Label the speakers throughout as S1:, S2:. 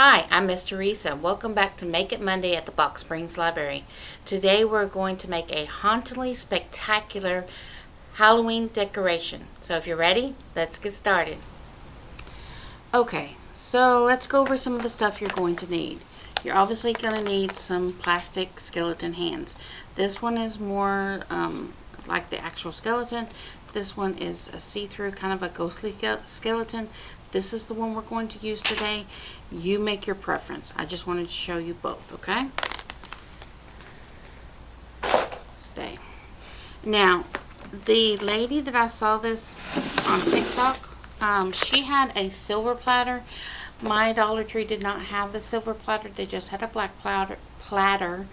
S1: Hi, I'm Miss Teresa. Welcome back to Make It Monday at the Box Springs Library. Today we're going to make a hauntingly spectacular Halloween decoration. So if you're ready, let's get started. Okay, so let's go over some of the stuff you're going to need. You're obviously going to need some plastic skeleton hands. This one is more like the actual skeleton. This one is a see-through, kind of a ghostly skeleton. This is the one we're going to use today. You make your preference. I just wanted to show you both, okay? Stay. Now, the lady that I saw this on TikTok, she had a silver platter. My Dollar Tree did not have the silver platter. They just had a black platter.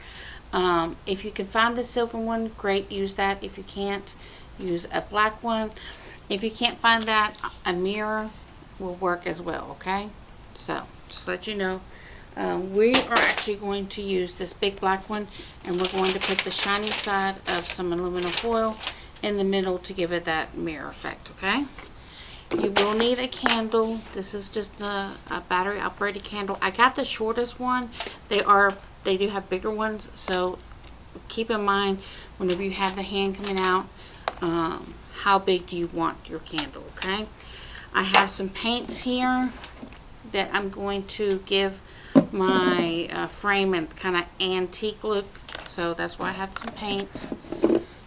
S1: If you can find the silver one, great, use that. If you can't, use a black one. If you can't find that, a mirror will work as well, okay? So just let you know, we are actually going to use this big black one, and we're going to put the shiny side of some aluminum foil in the middle to give it that mirror effect, okay? You will need a candle. This is just a battery operated candle. I got the shortest one. They do have bigger ones, so keep in mind whenever you have the hand coming out, how big do you want your candle, okay? I have some paints here that I'm going to give my frame a kind of antique look. So that's why I have some paints.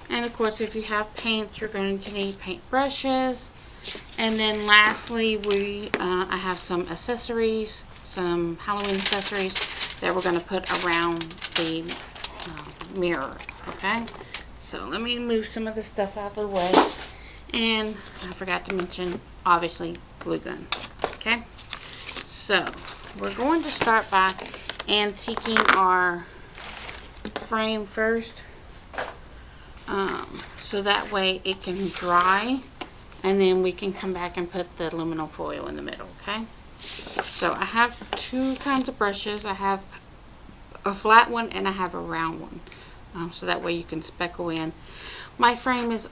S1: And of course, if you have paint, you're going to need paint brushes. And then lastly, I have some accessories, some Halloween accessories that we're going to put around the mirror. Okay? So let me move some of the stuff out of the way. And I forgot to mention, obviously, glue gun. Okay? So, we're going to start by antiquing our frame first. So that way it can dry. And then we can come back and put the aluminum foil in the middle. Okay? So, I have two kinds of brushes. I have a flat one and I have a round one. So that way you can speckle in. My frame is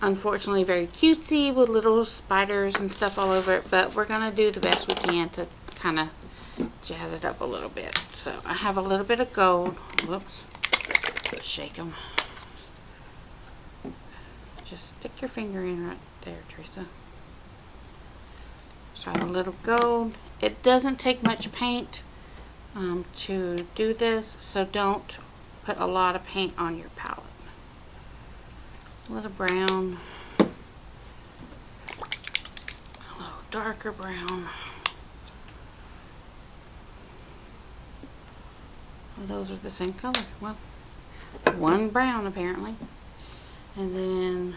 S1: unfortunately very cutesy with little spiders and stuff all over it, but we're going to do the best we can to kind of jazz it up a little bit. So I have a little bit of gold. Whoops. Shake them. Just stick your finger in right there, Teresa. So I have a little gold. It doesn't take much paint to do this, so don't put a lot of paint on your palette. A little brown, a little darker brown. Well, those are the same color. Well, one brown apparently. And then,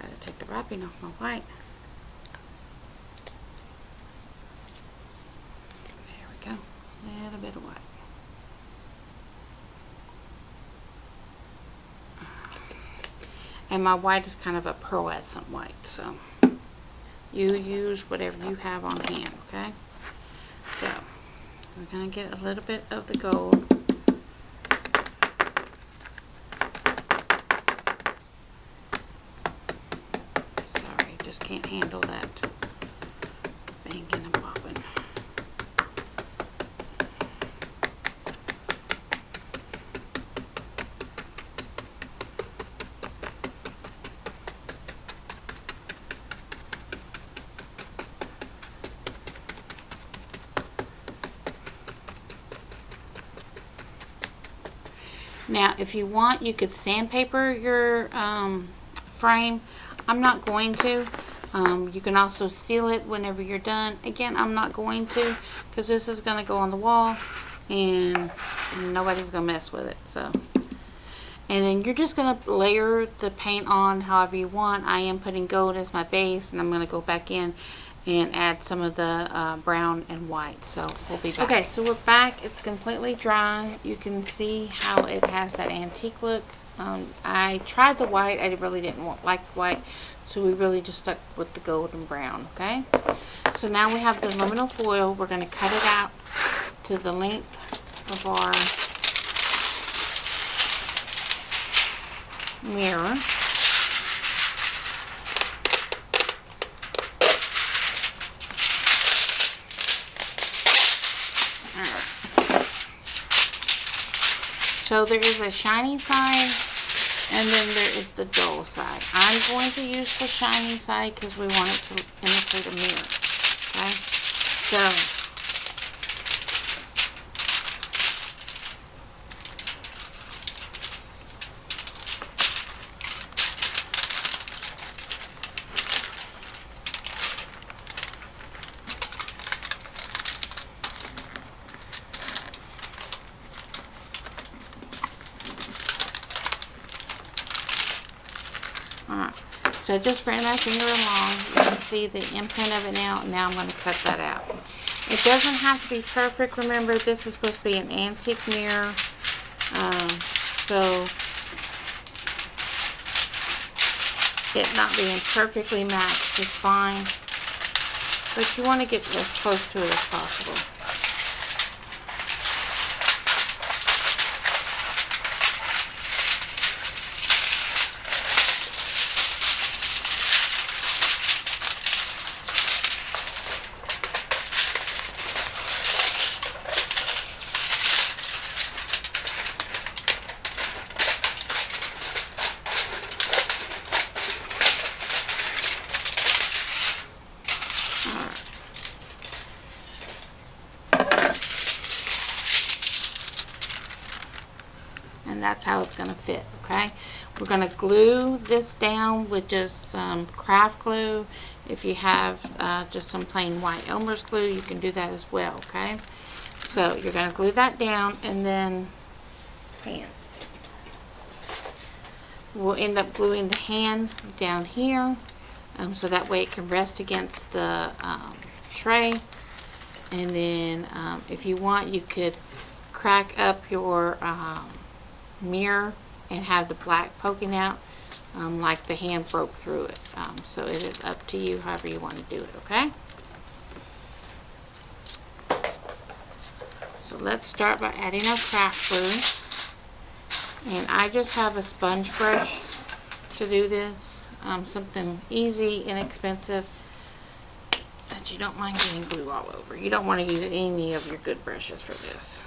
S1: gotta take the wrapping off my white. There we go. A little bit of white. And my white is kind of a pearlescent white, so you use whatever you have on hand, okay? So, we're going to get a little bit of the gold. Sorry, just can't handle that banging and popping. Now, if you want, you could sandpaper your frame. I'm not going to. You can also seal it whenever you're done. Again, I'm not going to because this is going to go on the wall and nobody's going to mess with it. So, and then you're just going to layer the paint on however you want. I am putting gold as my base, and I'm going to go back in and add some of the brown and white. So we'll be back. Okay, so we're back. It's completely dry. You can see how it has that antique look. I tried the white. I really didn't like the white, so we really just stuck with the gold and brown. Okay, so now we have the aluminum foil. We're going to cut it out to the length of our mirror. So there is a shiny side, and then there is the dull side. I'm going to use the shiny side because we want it to imitate a mirror. Okay? So, alright. So I just ran my finger along. You can see the imprint of it now. Now I'm going to cut that out. It doesn't have to be perfect. Remember, this is supposed to be an antique mirror. So it not being perfectly matched is fine. But you want to get as close to it as possible. And that's how it's going to fit, okay? We're going to glue this down with just some craft glue. If you have just some plain white Elmer's glue, you can do that as well, okay? So you're going to glue that down, and then we'll end up gluing the hand down here, so that way it can rest against the tray. And then if you want, you could crack up your mirror and have the black poking out, like the hand broke through it. So it is up to you however you want to do it, okay? So let's start by adding our craft glue. And I just have a sponge brush to do this. Something easy, inexpensive, that you don't mind getting glue all over. You don't want to use any of your good brushes for this.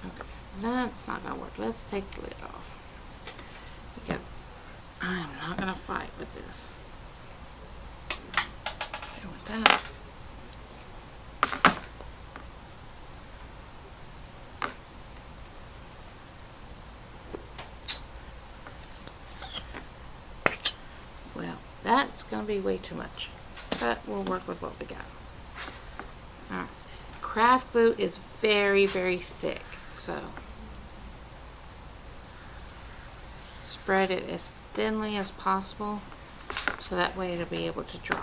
S1: Okay, that's not going to work. Let's take the lid off, because I am not going to fight with this. Okay, with that. Well, that's going to be way too much, but we'll work with what we got. Alright. Craft glue is very, very thick, so spread it as thinly as possible so that way it'll be able to dry.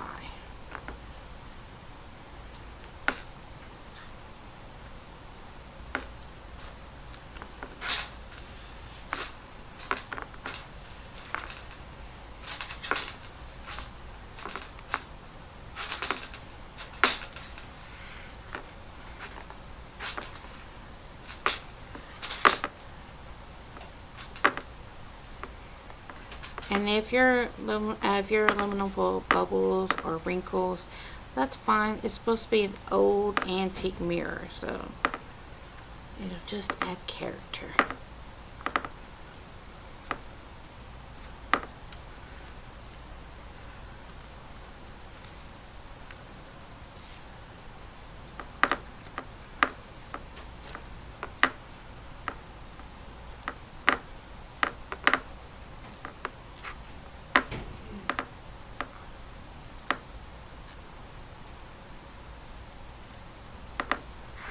S1: And if your aluminum foil bubbles or wrinkles, that's fine. It's supposed to be an old antique mirror, so it'll just add character.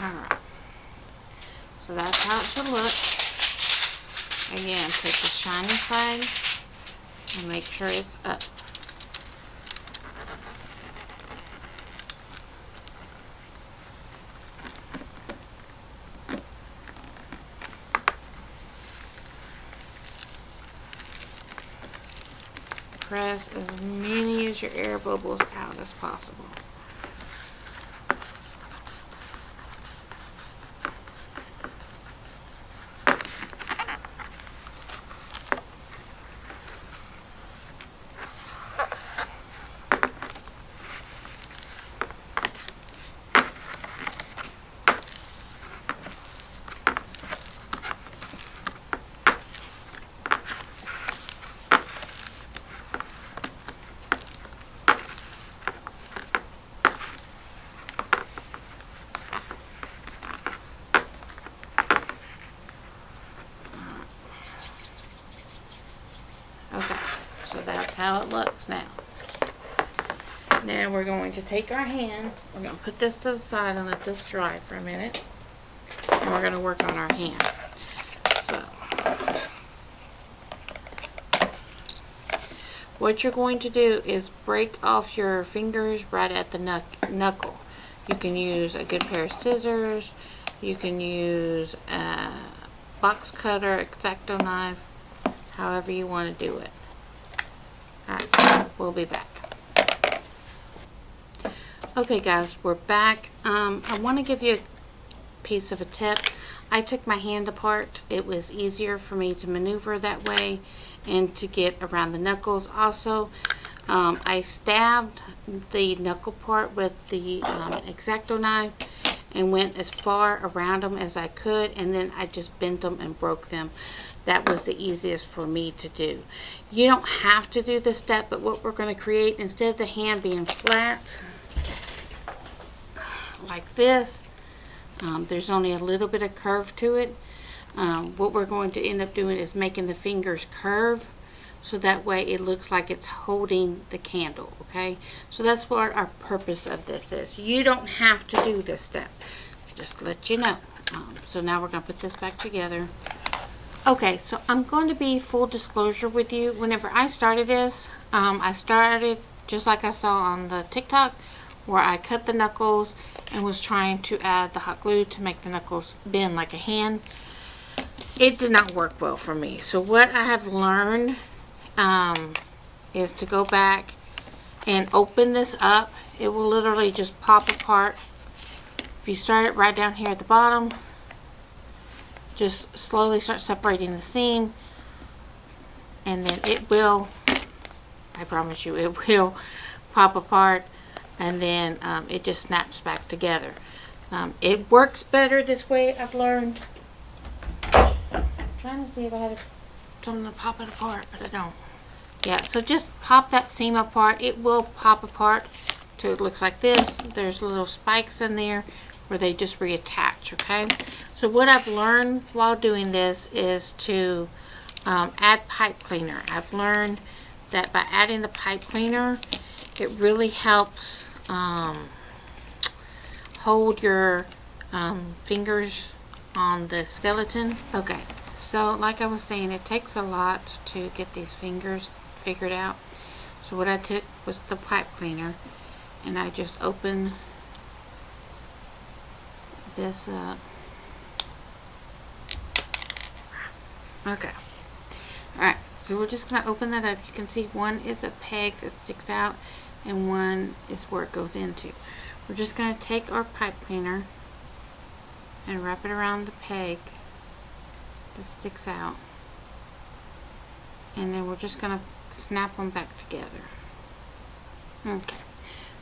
S1: Alright, so that's how it should look. Again, take the shiny side and make sure it's up. Press as many of your air bubbles out as possible. That's how it looks now. Now we're going to take our hand, we're going to put this to the side and let this dry for a minute. And we're going to work on our hand. So, what you're going to do is break off your fingers right at the knuckle. You can use a good pair of scissors. You can use a box cutter, X-Acto knife, however you want to do it. Alright, we'll be back. Okay guys, we're back. I want to give you a piece of a tip. I took my hand apart. It was easier for me to maneuver that way and to get around the knuckles. Also, I stabbed the knuckle part with the X-Acto knife and went as far around them as I could, and then I just bent them and broke them. That was the easiest for me to do. You don't have to do this step, but what we're going to create, instead of the hand being flat like this, there's only a little bit of curve to it. What we're going to end up doing is making the fingers curve, so that way it looks like it's holding the candle. Okay, so that's what our purpose of this is. You don't have to do this step, just to let you know. So now we're going to put this back together. Okay, so I'm going to be full disclosure with you. Whenever I started this, I started just like I saw on the TikTok, where I cut the knuckles and was trying to add the hot glue to make the knuckles bend like a hand. It did not work well for me. So what I have learned is to go back and open this up. It will literally just pop apart. If you start it right down here at the bottom, just slowly start separating the seam, and then it will, I promise you, it will pop apart, and then it just snaps back together. It works better this way, I've learned. I'm trying to see if I had something to pop it apart, but I don't. Yeah, so just pop that seam apart. It will pop apart till it looks like this. There's little spikes in there where they just reattach. Okay, so what I've learned while doing this is to add pipe cleaner. I've learned that by adding the pipe cleaner, it really helps hold your fingers on the skeleton. Okay, so like I was saying, it takes a lot to get these fingers figured out. So what I took was the pipe cleaner, and I just opened this up. Okay, alright, so we're just going to open that up. You can see one is a peg that sticks out and one is where it goes into. We're just going to take our pipe cleaner and wrap it around the peg that sticks out, and then we're just going to snap them back together. Okay,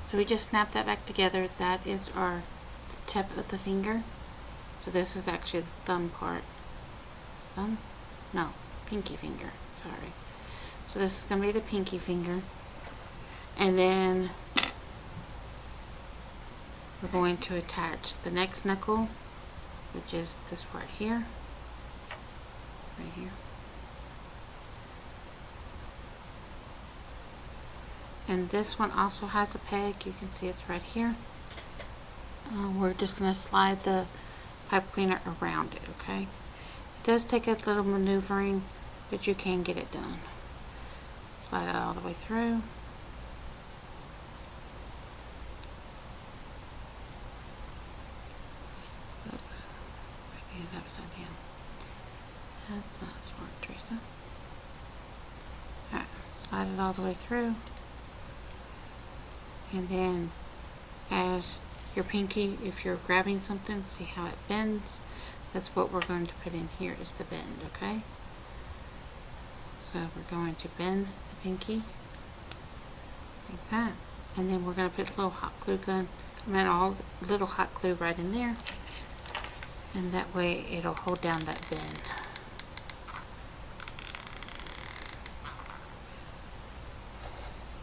S1: so we just snap that back together. That is our tip of the finger. So this is actually the thumb part. Thumb? No, pinky finger. Sorry. So this is going to be the pinky finger. And then we're going to attach the next knuckle, which is this part here. Right here. And this one also has a peg. You can see it's right here. We're just going to slide the pipe cleaner around it, okay? It does take a little maneuvering, but you can get it done. Slide it all the way through. It upside down. That's not smart, Teresa. Alright, slide it all the way through. And then as your pinky, if you're grabbing something, see how it bends? That's what we're going to put in here, is the bend, okay? So we're going to bend the pinky like that. And then we're going to put a little hot glue gun, little hot glue right in there. And that way it'll hold down that bend.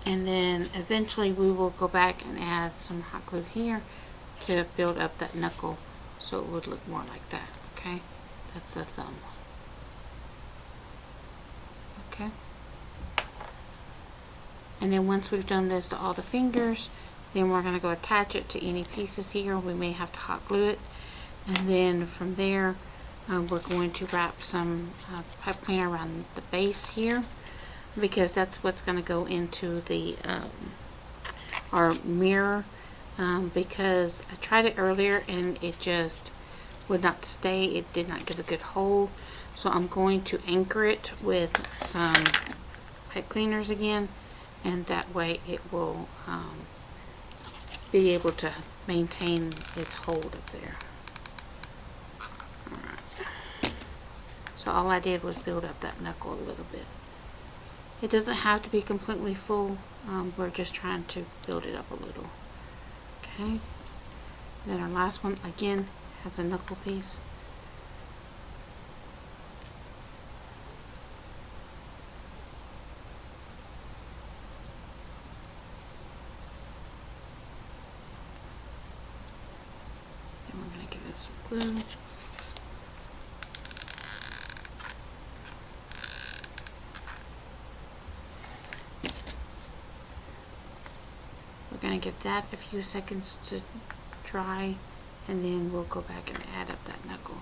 S1: And then eventually we will go back and add some hot glue here to build up that knuckle so it would look more like that. Okay, that's the thumb. Okay, And then once we've done this to all the fingers, then we're going to go attach it to any pieces here. We may have to hot glue it. And then from there, we're going to wrap some pipe cleaner around the base here, because that's what's going to go into the our mirror, because I tried it earlier and it just would not stay. It did not get a good hold. So I'm going to anchor it with some pipe cleaners again, and that way it will be able to maintain its hold up there. Alright. So all I did was build up that knuckle a little bit. It doesn't have to be completely full. We're just trying to build it up a little. Okay. Then our last one again has a knuckle piece. And we're going to give it some glue. We're going to give that a few seconds to dry, and then we'll go back and add up that knuckle.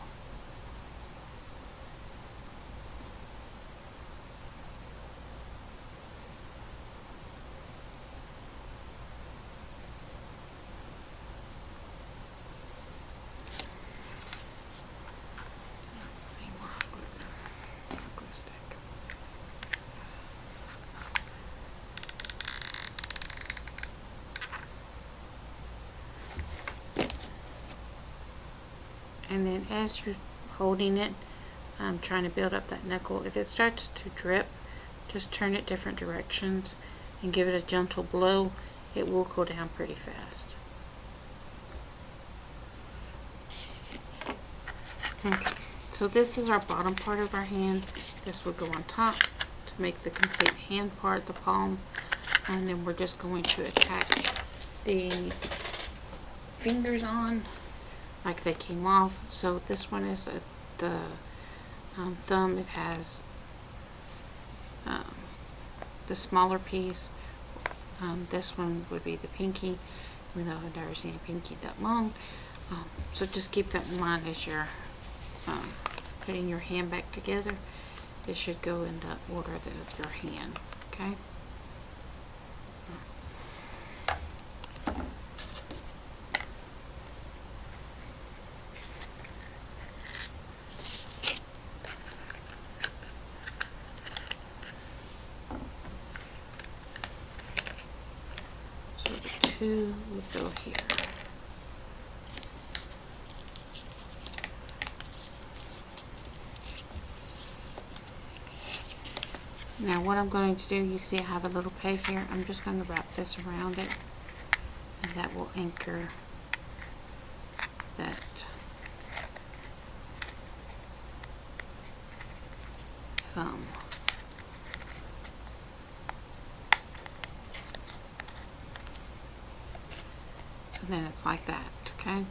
S1: And then as you're holding it, trying to build up that knuckle, if it starts to drip, just turn it different directions and give it a gentle blow. It will go down pretty fast. Okay, so this is our bottom part of our hand. This will go on top to make the complete hand part, the palm. And then we're just going to attach the fingers on like they came off. So this one is the thumb. It has the smaller piece. This one would be the pinky, even though I've never seen a pinky that long. So just keep that in mind as you're putting your hand back together. It should go in the order of your hand. Okay. So the two would go here. Now what I'm going to do, you see I have a little peg here. I'm just going to wrap this around it, and that will anchor that thumb. So then it's like that, okay?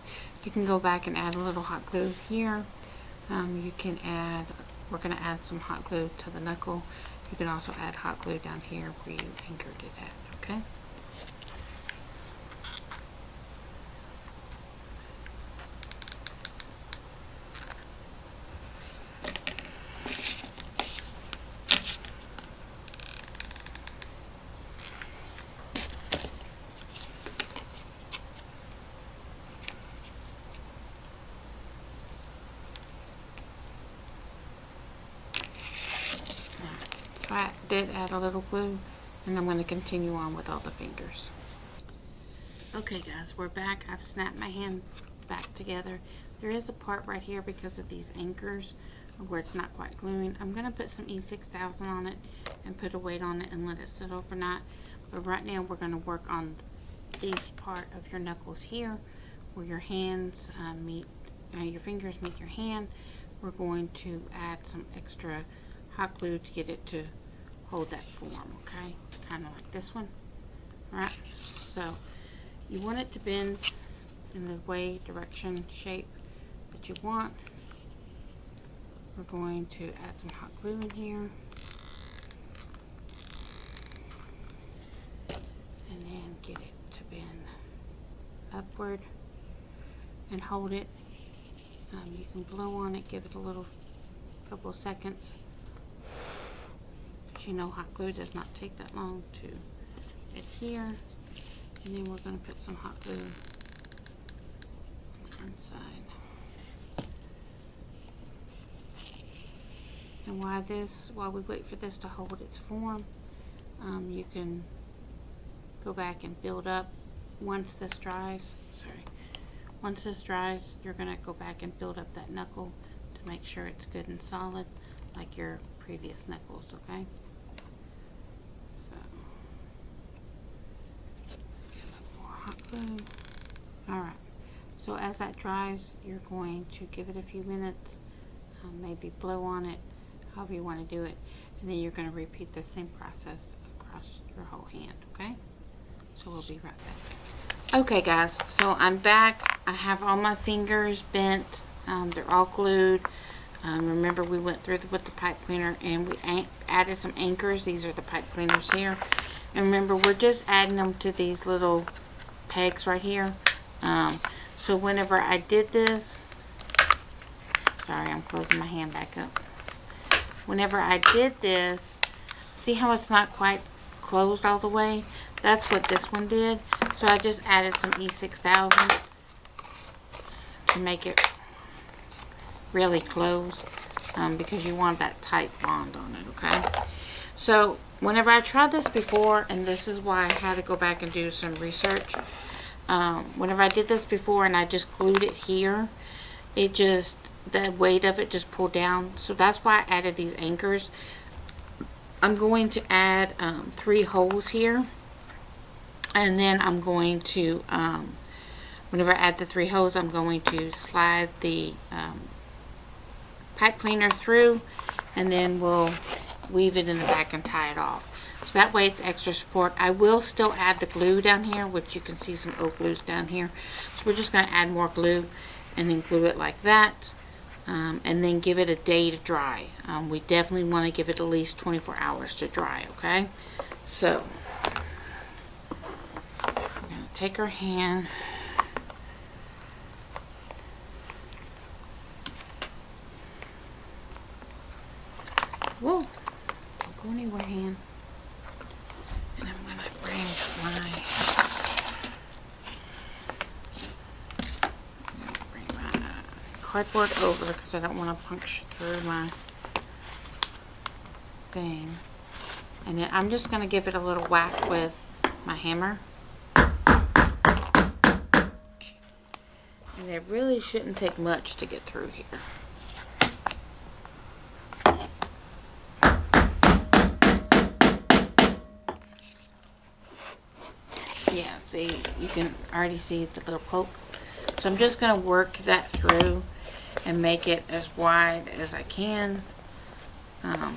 S1: You can go back and add a little hot glue here. You can add, we're going to add some hot glue to the knuckle. You can also add hot glue down here where you anchored it at, okay? So I did add a little glue, and I'm going to continue on with all the fingers. Okay guys, we're back. I've snapped my hand back together. There is a part right here because of these anchors where it's not quite gluing. I'm going to put some E6000 on it and put a weight on it and let it sit overnight. But right now we're going to work on this part of your knuckles here where your hands meet, your fingers meet your hand. We're going to add some extra hot glue to get it to hold that form, okay? Kind of like this one. Alright, so you want it to bend in the way, direction, shape that you want. We're going to add some hot glue in here. get it to bend upward and hold it. You can blow on it, give it a little couple of seconds, because you know hot glue does not take that long to adhere. And then we're going to put some hot glue on the inside. And while we wait for this to hold its form, you can go back and build up once this dries. Once this dries, you're going to go back and build up that knuckle to make sure it's good and solid like your previous knuckles, okay? So, get a little more hot glue. Alright, so as that dries, you're going to give it a few minutes, maybe blow on it, however you want to do it, and then you're going to repeat the same process across your whole hand, okay? So we'll be right back. Okay guys, so I'm back. I have all my fingers bent. They're all glued. Remember we went through with the pipe cleaner and we added some anchors. These are the pipe cleaners here. And remember, we're just adding them to these little pegs right here. So whenever I did this, sorry, I'm closing my hand back up. Whenever I did this, see how it's not quite closed all the way? That's what this one did. So I just added some E6000 to make it really close, because you want that tight bond on it, okay? So whenever I tried this before, and this is why I had to go back and do some research, whenever I did this before and I just glued it here, the weight of it just pulled down. So that's why I added these anchors. I'm going to add 3 holes here, and then I'm going to, whenever I add the 3 holes, I'm going to slide the pipe cleaner through, and then we'll weave it in the back and tie it off. So that way it's extra support. I will still add the glue down here, which you can see some oak glues down here. So we're just going to add more glue and then glue it like that. And then give it a day to dry. We definitely want to give it at least 24 hours to dry, okay? So, we're going to take our hand. Whoa, don't go anywhere, hand. And I'm going to bring my cardboard over because I don't want to puncture through my thing. And then I'm just going to give it a little whack with my hammer. And it really shouldn't take much to get through here. Yeah, see, you can already see the little poke. So I'm just going to work that through and make it as wide as I can,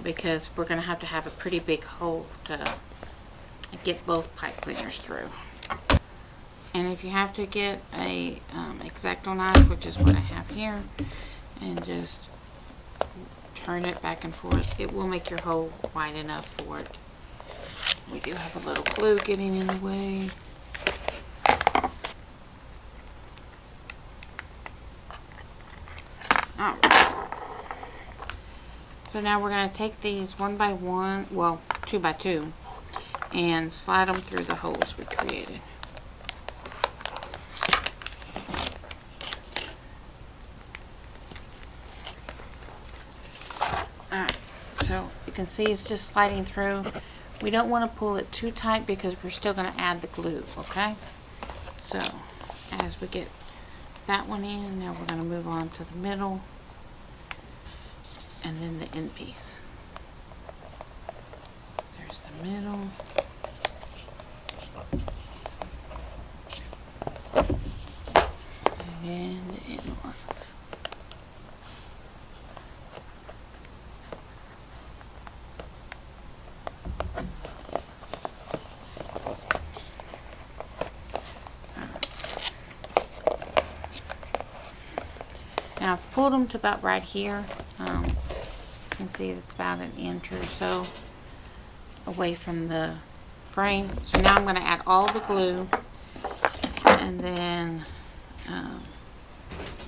S1: because we're going to have a pretty big hole to get both pipe cleaners through. And if you have to get a X-Acto knife, which is what I have here, and just turn it back and forth, it will make your hole wide enough for it. We do have a little glue getting in the way. Alright. So now we're going to take these 1 by 1, well, 2 by 2, and slide them through the holes we created. Alright, so you can see it's just sliding through. We don't want to pull it too tight because we're still going to add the glue, okay? So, as we get that one in, now we're going to move on to the middle and then the end piece. There's the middle. And then the end one. Now I've pulled them to about right here. You can see it's about 1 inch or so away from frame. So now I'm going to add all the glue, and then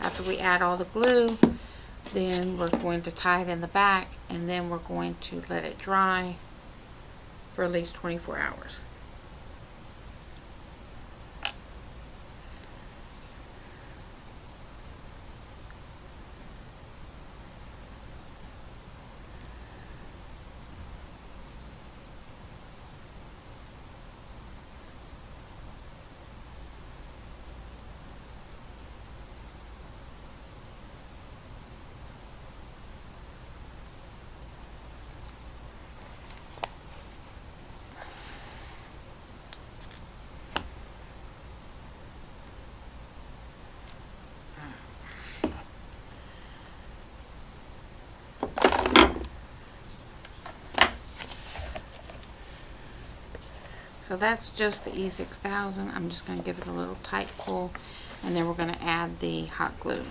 S1: after we add all the glue, then we're going to tie it in the back, and then we're going to let it dry for at least 24 hours. So that's just the E6000. I'm just going to give it a little tight pull, and then we're going to add the hot glue.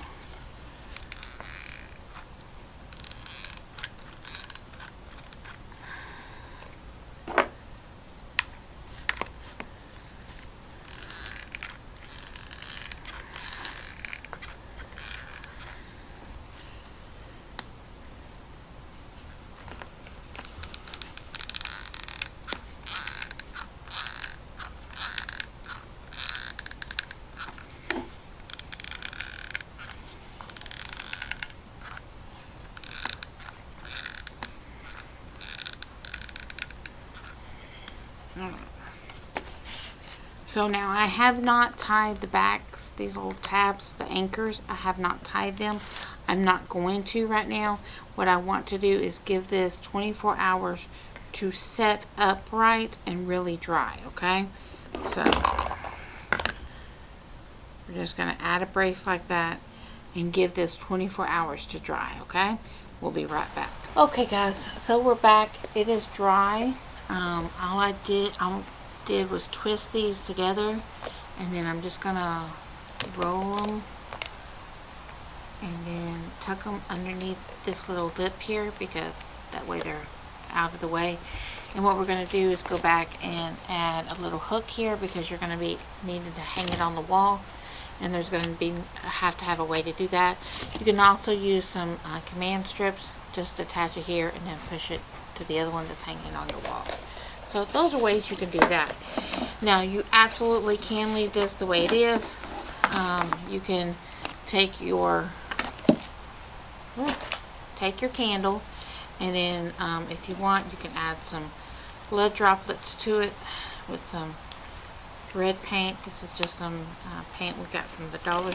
S1: So now I have not tied the backs, these little tabs, the anchors. I have not tied them. I'm not going to right now. What I want to do is give this 24 hours to set upright and really dry, okay? So we're just going to add a brace like that and give this 24 hours to dry, okay? We'll be right back. Okay guys, so we're back. It is dry. All I did was twist these together, and then I'm just gonna roll them and then tuck them underneath this little lip here, because that way they're out of the way. And what we're going to do is go back and add a little hook here, because you're going to be needing to hang it on the wall, and there's going to be have to have a way to do that. You can also use some command strips, just attach it here and then push it to the other one that's hanging on your wall. So those are ways you can do that. Now you absolutely can leave this the way it is. You can take your candle, and then if you want, you can add some blood droplets to it with some red paint. This is just some paint we got from the dollar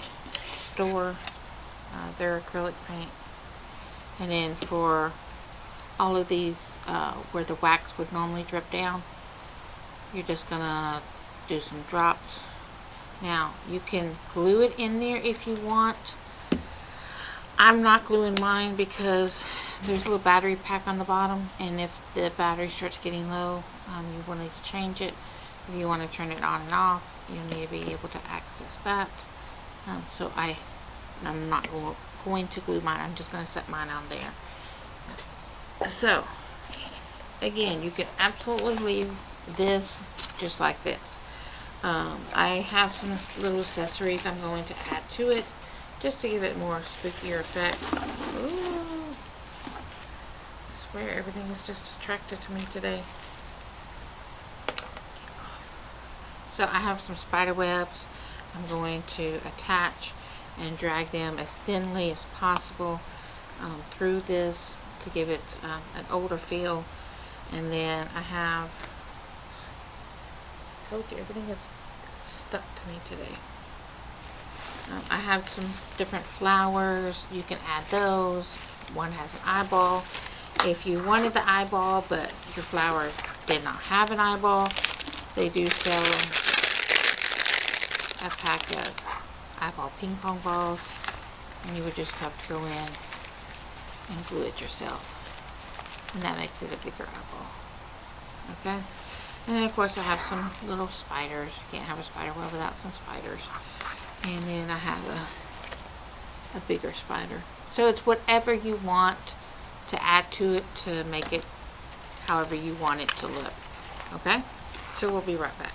S1: store, their acrylic paint. And then for all of these where the wax would normally drip down, you're just gonna do some drops. Now you can glue it in there if you want. I'm not gluing mine because there's a little battery pack on the bottom, and if the battery starts getting low, you will need to change it. If you want to turn it on and off, you need to be able to access that. So I'm not going to glue mine. I'm just going to set mine on there. So again, you can absolutely leave this just like this. I have some little accessories I'm going to add to it, just to give it more spookier effect. Ooh, I swear everything is just attracted to me today. So I have some spider webs. I'm going to attach and drag them as thinly as possible through this to give it an older feel. And then I have, I told you everything is stuck to me today. I have some different flowers. You can add those. One has an eyeball. If you wanted the eyeball but your flower did not have an eyeball, they do sell a pack of eyeball ping pong balls, and you would just have to go in and glue it yourself, and that makes it a bigger eyeball. Okay, and then of course I have some little spiders. You can't have a spider web without some spiders. And then I have a bigger spider. So it's whatever you want to add to it to make it however you want it to look. Okay? So we'll be right back.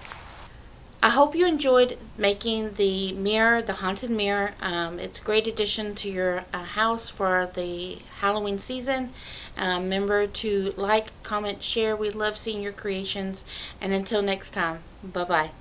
S1: I hope you enjoyed making the mirror, the haunted mirror. It's a great addition to your house for the Halloween season. Remember to like, comment, share. We love seeing your creations. And until next time, bye-bye.